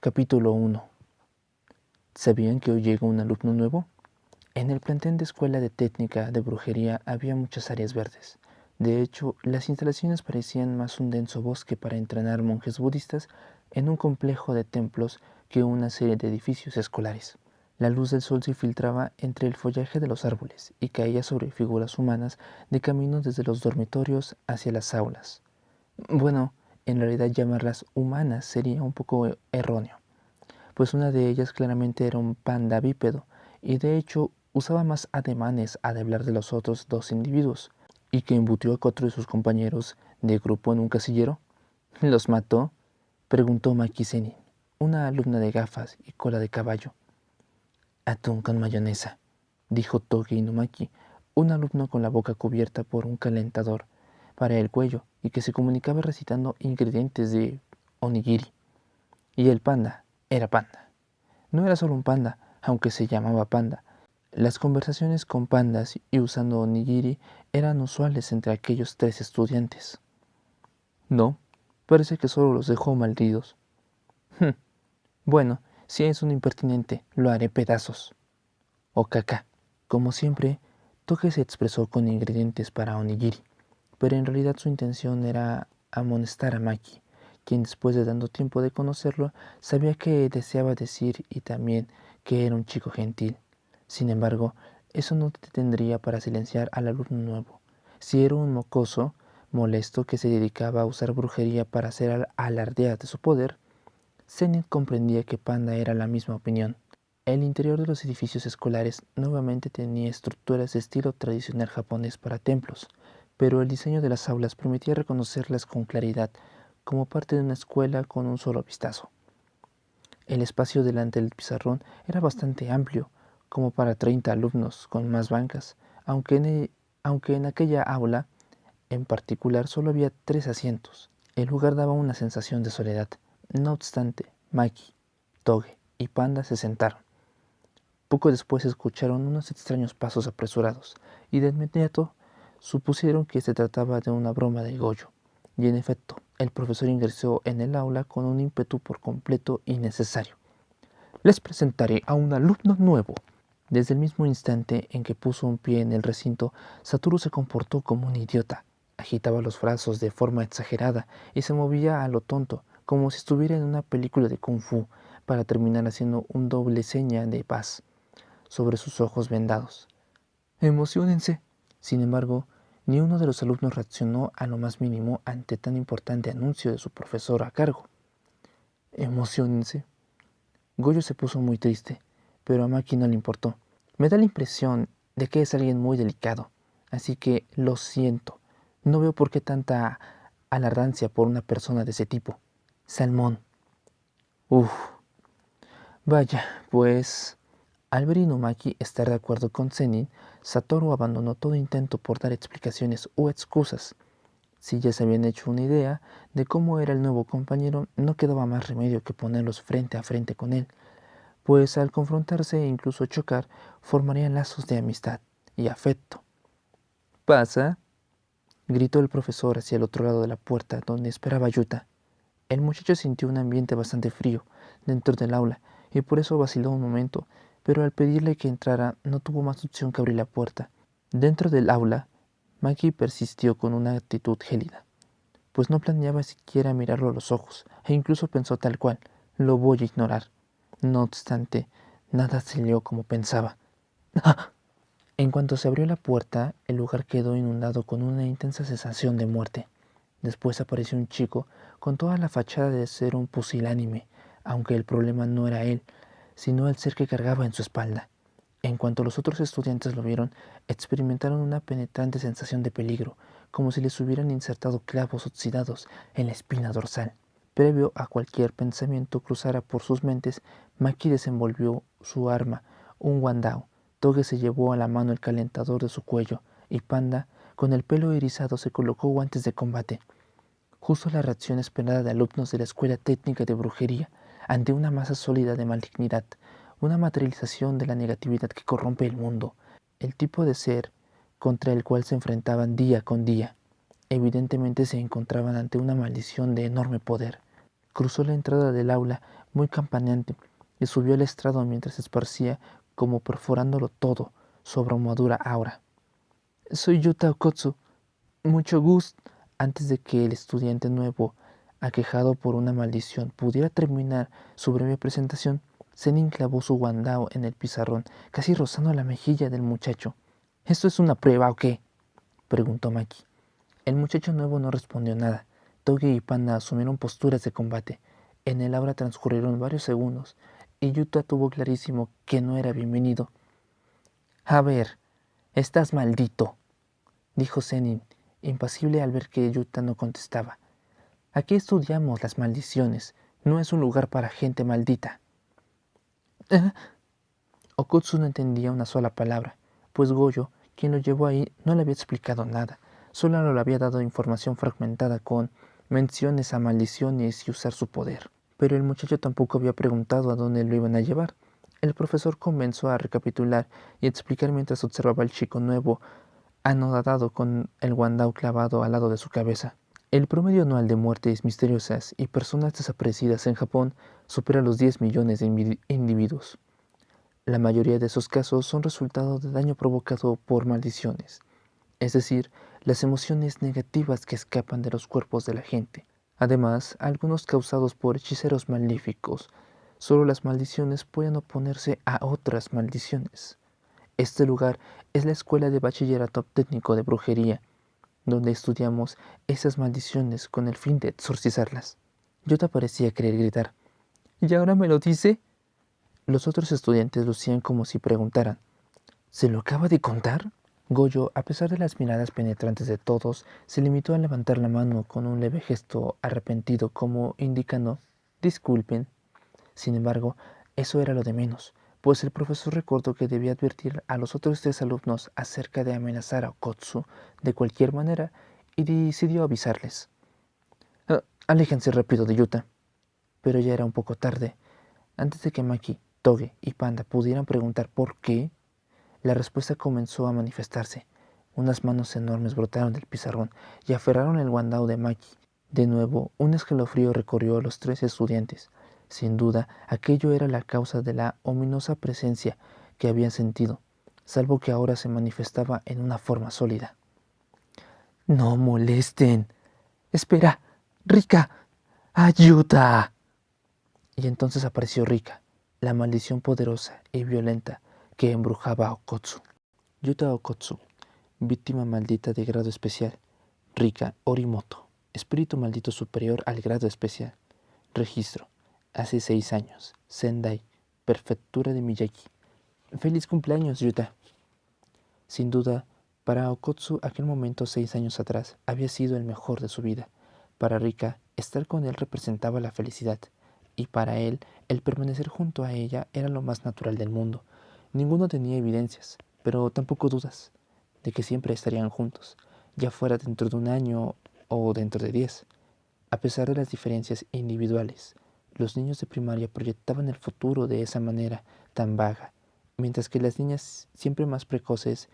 Capítulo 1. ¿Sabían que hoy llega un alumno nuevo? En el plantel de Escuela de Técnica de Brujería había muchas áreas verdes. De hecho, las instalaciones parecían más un denso bosque para entrenar monjes budistas en un complejo de templos que una serie de edificios escolares. La luz del sol se filtraba entre el follaje de los árboles y caía sobre figuras humanas de camino desde los dormitorios hacia las aulas. Bueno, en realidad llamarlas humanas sería un poco erróneo, pues una de ellas claramente era un panda bípedo, y de hecho usaba más ademanes al hablar de los otros dos individuos, y que embutió a 4 de sus compañeros de grupo en un casillero. ¿Los mató?, preguntó Maki Zenin, una alumna de gafas y cola de caballo. Atún con mayonesa, dijo Toge Inumaki, un alumno con la boca cubierta por un calentador para el cuello y que se comunicaba recitando ingredientes de onigiri. Y el panda era panda. No era solo un panda, aunque se llamaba panda. Las conversaciones con pandas y usando onigiri eran usuales entre aquellos 3 estudiantes. No, parece que solo los dejó malheridos. Bueno, si es un impertinente, lo haré pedazos. O caca. Como siempre, Toge se expresó con ingredientes para onigiri, pero en realidad su intención era amonestar a Maki, quien después de tanto tiempo de conocerlo, sabía que deseaba decir y también que era un chico gentil. Sin embargo, eso no detendría para silenciar al alumno nuevo. Si era un mocoso, molesto que se dedicaba a usar brujería para hacer alardear de su poder, Zenith comprendía que Panda era la misma opinión. El interior de los edificios escolares nuevamente tenía estructuras de estilo tradicional japonés para templos, pero el diseño de las aulas permitía reconocerlas con claridad como parte de una escuela con un solo vistazo. El espacio delante del pizarrón era bastante amplio, como para 30 alumnos con más bancas, aunque en aquella aula en particular solo había 3 asientos. El lugar daba una sensación de soledad. No obstante, Maki, Toge y Panda se sentaron. Poco después escucharon unos extraños pasos apresurados, y de inmediato supusieron que se trataba de una broma de Goyo. Y en efecto, el profesor ingresó en el aula con un ímpetu por completo innecesario. Les presentaré a un alumno nuevo. Desde el mismo instante en que puso un pie en el recinto, Satoru se comportó como un idiota. Agitaba los brazos de forma exagerada y se movía a lo tonto, como si estuviera en una película de kung fu, para terminar haciendo un doble seña de paz sobre sus ojos vendados. ¡Emociónense! Sin embargo, ni uno de los alumnos reaccionó a lo más mínimo ante tan importante anuncio de su profesor a cargo. ¡Emociónense! Goyo se puso muy triste, pero a Maki no le importó. Me da la impresión de que es alguien muy delicado, así que lo siento. No veo por qué tanta alardancia por una persona de ese tipo. Salmón. Uf. Vaya, pues... Al ver Inumaki estar de acuerdo con Zenin, Satoru abandonó todo intento por dar explicaciones o excusas. Si ya se habían hecho una idea de cómo era el nuevo compañero, no quedaba más remedio que ponerlos frente a frente con él, pues al confrontarse e incluso chocar, formarían lazos de amistad y afecto. ¿Pasa?, gritó el profesor hacia el otro lado de la puerta donde esperaba Yuta. El muchacho sintió un ambiente bastante frío dentro del aula y por eso vaciló un momento, pero al pedirle que entrara no tuvo más opción que abrir la puerta. Dentro del aula, Maki persistió con una actitud gélida, pues no planeaba siquiera mirarlo a los ojos, e incluso pensó tal cual: lo voy a ignorar. No obstante, nada salió como pensaba. En cuanto se abrió la puerta, el lugar quedó inundado con una intensa sensación de muerte. Después apareció un chico con toda la fachada de ser un pusilánime, aunque el problema no era él, sino el ser que cargaba en su espalda. En cuanto los otros estudiantes lo vieron, experimentaron una penetrante sensación de peligro, como si les hubieran insertado clavos oxidados en la espina dorsal. Previo a cualquier pensamiento cruzara por sus mentes, Maki desenvolvió su arma, un wandao. Toge se llevó a la mano el calentador de su cuello, y Panda, con el pelo erizado, se colocó guantes de combate. Justo la reacción esperada de alumnos de la Escuela Técnica de Brujería ante una masa sólida de malignidad, una materialización de la negatividad que corrompe el mundo, el tipo de ser contra el cual se enfrentaban día con día. Evidentemente se encontraban ante una maldición de enorme poder. Cruzó la entrada del aula muy campaneante, y subió al estrado mientras esparcía, como perforándolo todo, su abrumadora aura. «Soy Yuta Okkotsu. Mucho gusto». Antes de que el estudiante nuevo, aquejado por una maldición, pudiera terminar su breve presentación, Zenin clavó su guandao en el pizarrón, casi rozando la mejilla del muchacho. «¿Esto es una prueba o qué?», preguntó Maki. El muchacho nuevo no respondió nada. Toge y Panda asumieron posturas de combate. En el aura transcurrieron varios segundos, y Yuta tuvo clarísimo que no era bienvenido. «A ver, estás maldito», dijo Zenin, impasible al ver que Yuta no contestaba. «Aquí estudiamos las maldiciones. No es un lugar para gente maldita». Okkotsu no entendía una sola palabra, pues Goyo, quien lo llevó ahí, no le había explicado nada. Solo le había dado información fragmentada con menciones a maldiciones y usar su poder. Pero el muchacho tampoco había preguntado a dónde lo iban a llevar. El profesor comenzó a recapitular y explicar mientras observaba al chico nuevo, anodado con el guandao clavado al lado de su cabeza. El promedio anual de muertes misteriosas y personas desaparecidas en Japón supera los 10 millones de individuos. La mayoría de esos casos son resultado de daño provocado por maldiciones, es decir, las emociones negativas que escapan de los cuerpos de la gente. Además, algunos causados por hechiceros maléficos. Solo las maldiciones pueden oponerse a otras maldiciones. Este lugar es la Escuela de Bachillerato Técnico de Brujería, donde estudiamos esas maldiciones con el fin de exorcizarlas. Yota parecía querer gritar. ¿Y ahora me lo dice? Los otros estudiantes lucían como si preguntaran. ¿Se lo acaba de contar? Goyo, a pesar de las miradas penetrantes de todos, se limitó a levantar la mano con un leve gesto arrepentido, como indicando «disculpen». Sin embargo, eso era lo de menos, pues el profesor recordó que debía advertir a los otros 3 alumnos acerca de amenazar a Okkotsu de cualquier manera y decidió avisarles. «Aléjense rápido de Yuta». Pero ya era un poco tarde. Antes de que Maki, Toge y Panda pudieran preguntar por qué, la respuesta comenzó a manifestarse. Unas manos enormes brotaron del pizarrón y aferraron el guandao de Maki. De nuevo, un escalofrío recorrió a los 3 estudiantes. Sin duda, aquello era la causa de la ominosa presencia que habían sentido, salvo que ahora se manifestaba en una forma sólida. «¡No molesten! ¡Espera! ¡Rika! ¡Ayuda!». Y entonces apareció Rika, la maldición poderosa y violenta que embrujaba a Okkotsu. Yuta Okkotsu, víctima maldita de grado especial. Rika Orimoto, espíritu maldito superior al grado especial. Registro: hace 6 años. Sendai, prefectura de Miyagi. ¡Feliz cumpleaños, Yuta! Sin duda, para Okkotsu aquel momento 6 años atrás había sido el mejor de su vida. Para Rika, estar con él representaba la felicidad, y para él, el permanecer junto a ella era lo más natural del mundo. Ninguno tenía evidencias, pero tampoco dudas, de que siempre estarían juntos, ya fuera dentro de 1 año o dentro de 10. A pesar de las diferencias individuales, los niños de primaria proyectaban el futuro de esa manera tan vaga, mientras que las niñas, siempre más precoces,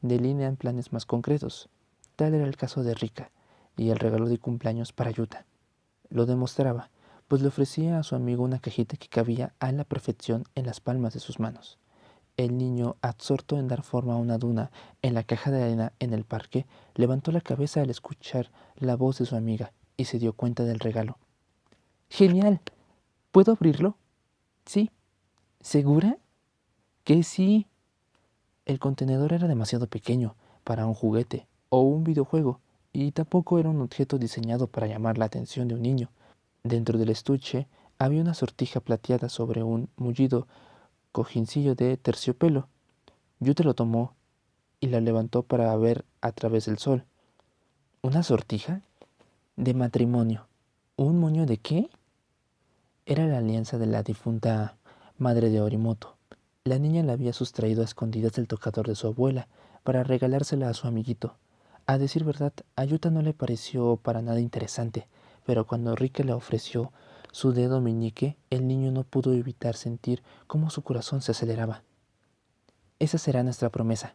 delinean planes más concretos. Tal era el caso de Rika, y el regalo de cumpleaños para Yuta lo demostraba, pues le ofrecía a su amigo una cajita que cabía a la perfección en las palmas de sus manos. El niño, absorto en dar forma a una duna en la caja de arena en el parque, levantó la cabeza al escuchar la voz de su amiga y se dio cuenta del regalo. «¡Genial! ¿Puedo abrirlo?» «Sí». «¿Segura?» «Que sí». El contenedor era demasiado pequeño para un juguete o un videojuego, y tampoco era un objeto diseñado para llamar la atención de un niño. Dentro del estuche había una sortija plateada sobre un mullido cojincillo de terciopelo. Yuta lo tomó y la levantó para ver a través del sol. ¿Una sortija? De matrimonio. ¿Un moño de qué? Era la alianza de la difunta madre de Orimoto. La niña la había sustraído a escondidas del tocador de su abuela para regalársela a su amiguito. A decir verdad, a Yuta no le pareció para nada interesante, pero cuando Rika le ofreció su dedo meñique, el niño no pudo evitar sentir cómo su corazón se aceleraba. «Esa será nuestra promesa».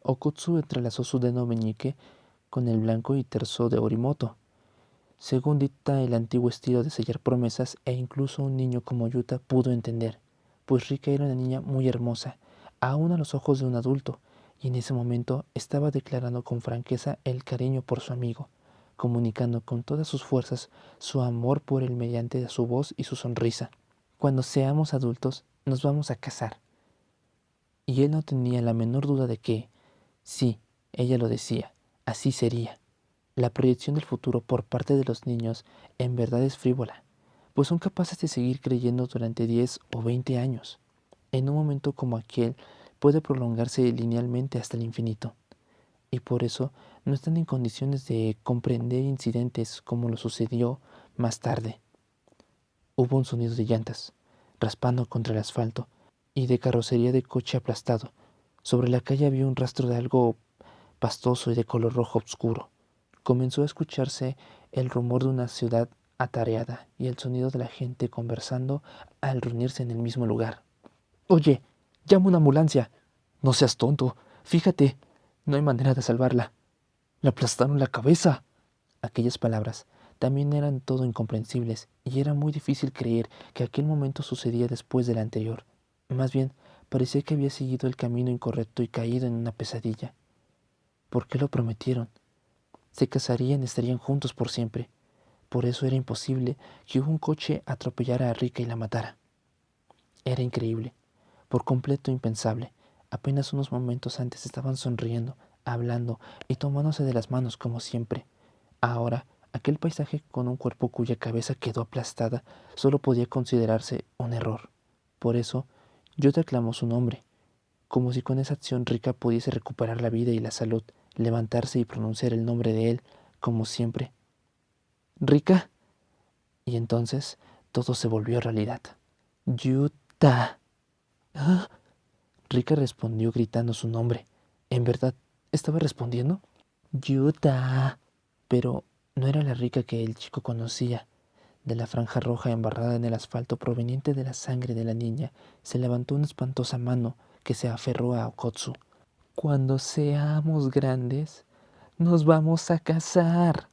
Okkotsu entrelazó su dedo meñique con el blanco y terso de Orimoto. según dicta el antiguo estilo de sellar promesas, e incluso un niño como Yuta pudo entender, pues Rika era una niña muy hermosa, aún a los ojos de un adulto, y en ese momento estaba declarando con franqueza el cariño por su amigo, comunicando con todas sus fuerzas su amor por él mediante su voz y su sonrisa. Cuando seamos adultos, nos vamos a casar. Y él no tenía la menor duda de que, sí, ella lo decía, así sería. La proyección del futuro por parte de los niños en verdad es frívola, pues son capaces de seguir creyendo durante 10 o 20 años. En un momento como aquel puede prolongarse linealmente hasta el infinito, y por eso no están en condiciones de comprender incidentes como lo sucedió más tarde. Hubo un sonido de llantas, raspando contra el asfalto, y de carrocería de coche aplastado. Sobre la calle había un rastro de algo pastoso y de color rojo oscuro. Comenzó a escucharse el rumor de una ciudad atareada y el sonido de la gente conversando al reunirse en el mismo lugar. «Oye, llama una ambulancia». «No seas tonto. Fíjate, no hay manera de salvarla. Le aplastaron la cabeza». Aquellas palabras también eran todo incomprensibles y era muy difícil creer que aquel momento sucedía después del anterior. Más bien, parecía que había seguido el camino incorrecto y caído en una pesadilla. ¿Por qué lo prometieron? Se casarían y estarían juntos por siempre. Por eso era imposible que un coche atropellara a Rika y la matara. Era increíble, por completo impensable. Apenas unos momentos antes estaban sonriendo, hablando y tomándose de las manos como siempre. Ahora, aquel paisaje con un cuerpo cuya cabeza quedó aplastada solo podía considerarse un error. Por eso, yo declamo su nombre, como si con esa acción Rika pudiese recuperar la vida y la salud, levantarse y pronunciar el nombre de él, como siempre. «Rika». Y entonces todo se volvió realidad. «Yuta». «¿Ah?». Rika respondió gritando su nombre. ¿En verdad estaba respondiendo? «Yuta». Pero no era la Rika que el chico conocía. De la franja roja embarrada en el asfalto proveniente de la sangre de la niña, se levantó una espantosa mano que se aferró a Okotsu. «Cuando seamos grandes, nos vamos a casar».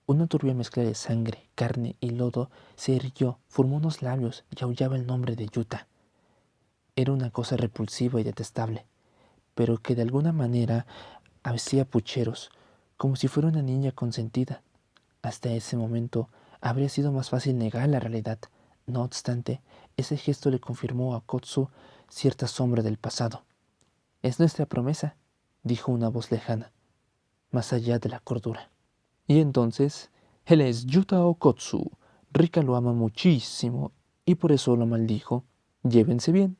Una turbia mezcla de sangre, carne y lodo se irguió, formó unos labios y aullaba el nombre de Yuta. Era una cosa repulsiva y detestable, pero que de alguna manera hacía pucheros, como si fuera una niña consentida. Hasta ese momento habría sido más fácil negar la realidad. No obstante, ese gesto le confirmó a Kotsu cierta sombra del pasado. «Es nuestra promesa», dijo una voz lejana, más allá de la cordura. Y entonces, él es Yuta Okotsu. Rika lo ama muchísimo y por eso lo maldijo. Llévense bien.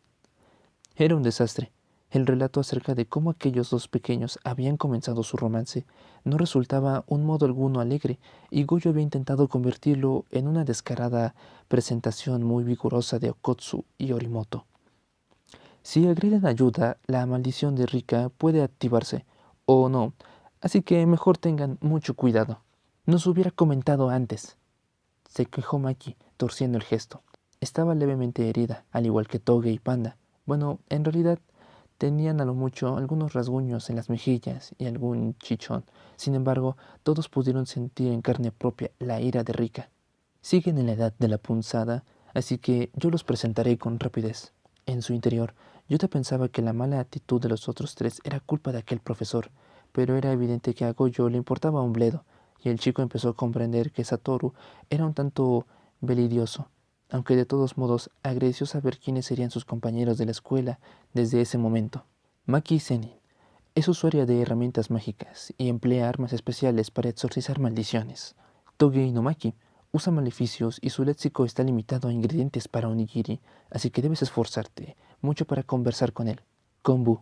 Era un desastre. El relato acerca de cómo aquellos dos pequeños habían comenzado su romance no resultaba un modo alguno alegre, y Goyo había intentado convertirlo en una descarada presentación muy vigorosa de Okotsu y Orimoto. Si agreden ayuda, la maldición de Rika puede activarse, o no, así que mejor tengan mucho cuidado. Nos hubiera comentado antes, se quejó Maki, torciendo el gesto. Estaba levemente herida, al igual que Toge y Panda. Bueno, en realidad tenían a lo mucho algunos rasguños en las mejillas y algún chichón. Sin embargo, todos pudieron sentir en carne propia la ira de Rika. Siguen en la edad de la punzada, así que yo los presentaré con rapidez. En su interior, Yuta pensaba que la mala actitud de los otros tres era culpa de aquel profesor, pero era evidente que a Goyo le importaba un bledo, y el chico empezó a comprender que Satoru era un tanto belidioso, aunque de todos modos agradeció saber quiénes serían sus compañeros de la escuela desde ese momento. Maki Zenin es usuaria de herramientas mágicas y emplea armas especiales para exorcizar maldiciones. Toge Inomaki usa maleficios y su léxico está limitado a ingredientes para onigiri, así que debes esforzarte mucho para conversar con él. Kombu.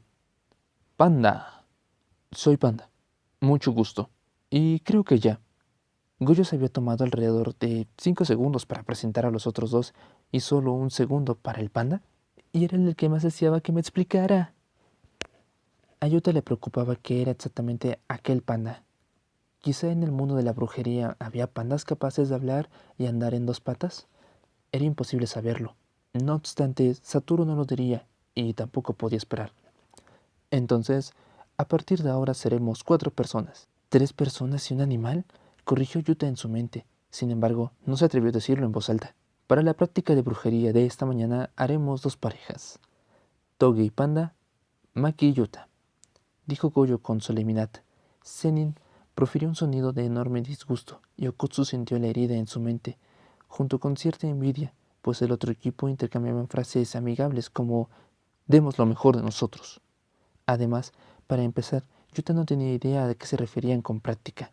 Panda. Soy Panda. Mucho gusto. Y creo que ya. Goyo se había tomado alrededor de 5 segundos para presentar a los otros dos y solo un segundo para el panda. Y era el que más deseaba que me explicara. A Yuta le preocupaba qué era exactamente aquel panda. Quizá en el mundo de la brujería había pandas capaces de hablar y andar en dos patas. Era imposible saberlo. No obstante, Satoru no lo diría y tampoco podía esperar. Entonces, a partir de ahora seremos 4 personas. ¿3 personas y un animal?, corrigió Yuta en su mente. Sin embargo, no se atrevió a decirlo en voz alta. Para la práctica de brujería de esta mañana haremos 2 parejas. Toge y Panda, Maki y Yuta, dijo Goyo con solemnidad. Zenin profirió un sonido de enorme disgusto y Okotsu sintió la herida en su mente, junto con cierta envidia, pues el otro equipo intercambiaban frases amigables como «demos lo mejor de nosotros». Además, para empezar, Yuta no tenía idea de qué se referían con práctica.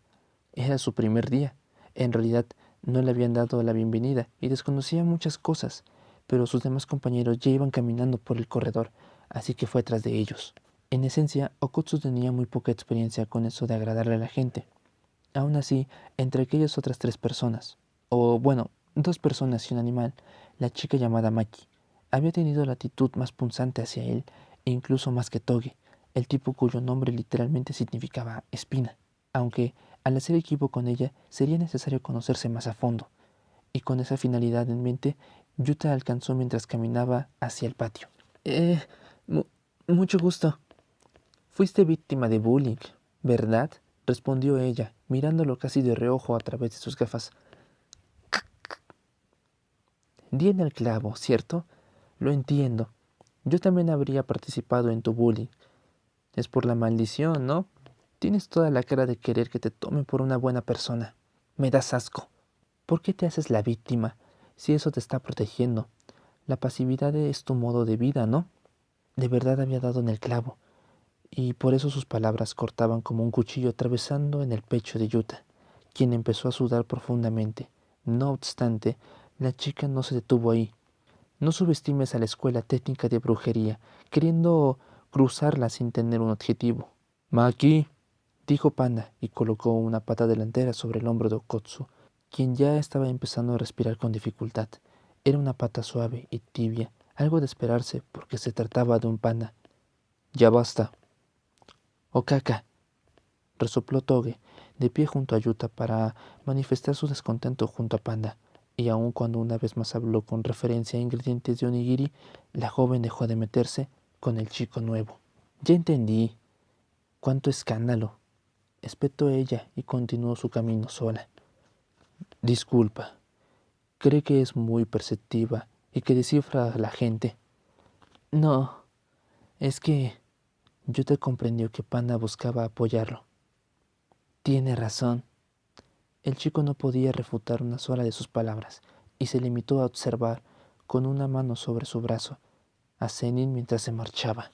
Era su primer día. En realidad, no le habían dado la bienvenida y desconocía muchas cosas, pero sus demás compañeros ya iban caminando por el corredor, así que fue tras de ellos. En esencia, Okotsu tenía muy poca experiencia con eso de agradarle a la gente. Aún así, entre aquellas otras 3 personas, o bueno, 2 personas y un animal, la chica llamada Maki había tenido la actitud más punzante hacia él, e incluso más que Toge, el tipo cuyo nombre literalmente significaba espina, aunque al hacer equipo con ella sería necesario conocerse más a fondo, y con esa finalidad en mente, Yuta alcanzó mientras caminaba hacia el patio. Mu- mucho gusto. Fuiste víctima de bullying, ¿verdad? Respondió ella, mirándolo casi de reojo a través de sus gafas. Di en el clavo, ¿cierto? Lo entiendo. Yo también habría participado en tu bullying. Es por la maldición, ¿no? Tienes toda la cara de querer que te tome por una buena persona. Me das asco. ¿Por qué te haces la víctima si eso te está protegiendo? La pasividad es tu modo de vida, ¿no? De verdad había dado en el clavo, y por eso sus palabras cortaban como un cuchillo atravesando en el pecho de Yuta, quien empezó a sudar profundamente. No obstante, la chica no se detuvo ahí. No subestimes a la escuela técnica de brujería, queriendo cruzarla sin tener un objetivo. Maki, dijo Panda, y colocó una pata delantera sobre el hombro de Okotsu, quien ya estaba empezando a respirar con dificultad. Era una pata suave y tibia, algo de esperarse porque se trataba de un panda. Ya basta. Okaka, resopló Toge, de pie junto a Yuta para manifestar su descontento junto a Panda, y aun cuando una vez más habló con referencia a ingredientes de onigiri, la joven dejó de meterse con el chico nuevo. Ya entendí. ¡Cuánto escándalo! Espetó ella y continuó su camino sola. Disculpa, cree que es muy perceptiva y que descifra a la gente. No, es que Yuta comprendió que Panda buscaba apoyarlo. Tiene razón. El chico no podía refutar una sola de sus palabras y se limitó a observar, con una mano sobre su brazo, a Zenin mientras se marchaba.